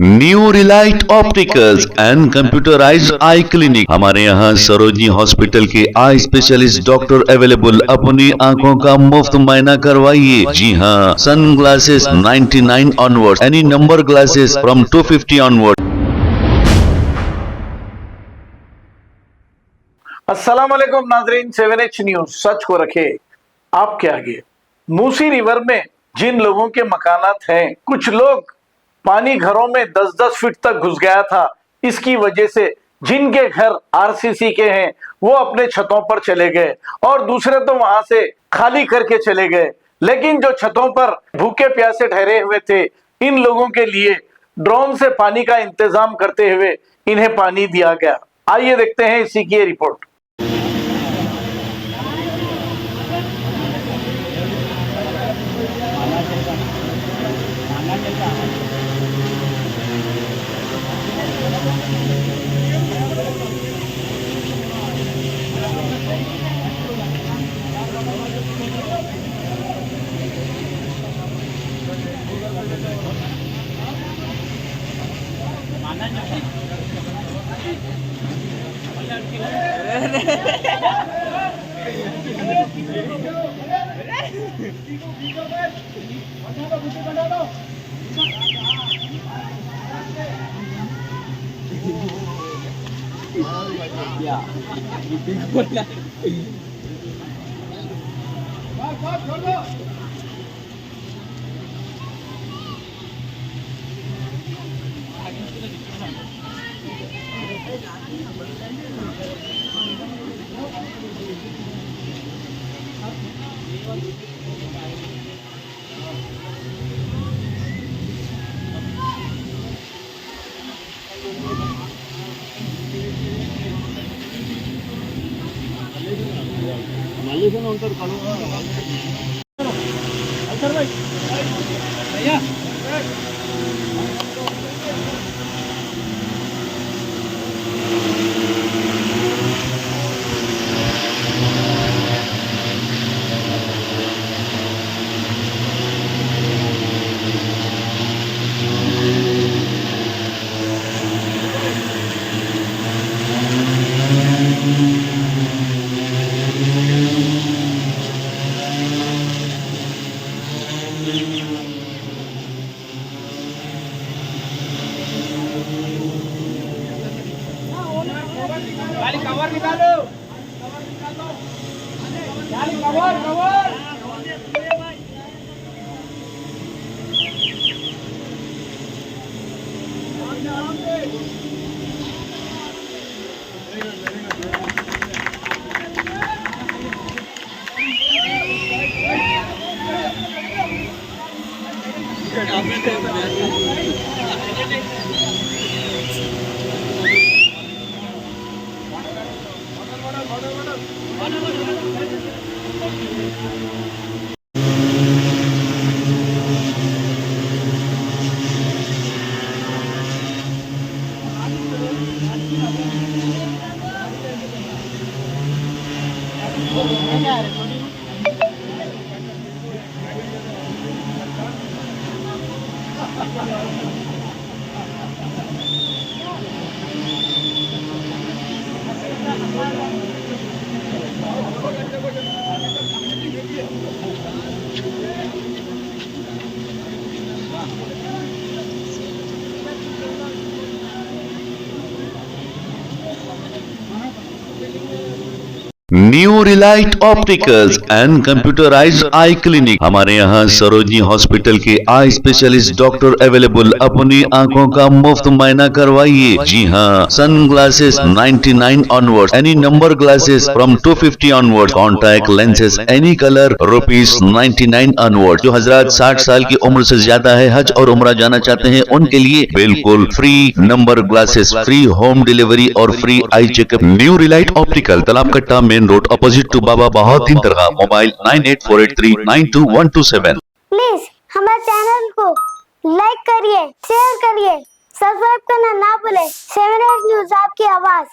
New Relight opticals and computerised I clinic. हमारे यहाँ Sarojini hospital के आई स्पेशलिस्ट डॉक्टर अवेलेबल। अपनी आंखों का मुफ्त मुआयना करवाइए। जी हाँ, sun glasses 99 onward, any number glasses from 250 onward. अस्सलाम वालेकुम नाजरीन, 7H न्यूज सच को रखे आपके आगे। मूसी रिवर में जिन लोगों के मकानात हैं, कुछ लोग पानी घरों में 10-10 फीट तक घुस गया था। इसकी वजह से जिनके घर आरसीसी के हैं वो अपने छतों पर चले गए और दूसरे तो वहां से खाली करके चले गए। लेकिन जो छतों पर भूखे प्यासे ठहरे हुए थे, इन लोगों के लिए ड्रोन से पानी का इंतजाम करते हुए इन्हें पानी दिया गया। आइए देखते हैं इसी की रिपोर्ट। कवर निकालो, cover. New Relight opticals and computerised I clinic. हमारे यहाँ सरोजनी हॉस्पिटल के आई स्पेशलिस्ट डॉक्टर अवेलेबल। अपनी आंखों का मुफ्त मुआयना करवाइए। जी हाँ, sun glasses 99 onward, any number glasses from 250 onward, contact lenses any colour ₹99 onward. जो हजरात 60 साल की उम्र से ज्यादा है, हज और उम्रा जाना चाहते हैं, उनके लिए बिल्कुल free number glasses, free home delivery और free eye checkup. New relight optical, Talab Katta, main road, opposite to Baba Bahauddin दरगाह। मोबाइल 9848392127। प्लीज हमारे चैनल को लाइक करिए, शेयर करिए, सब्सक्राइब करना ना भूले। 7H न्यूज आपकी आवाज।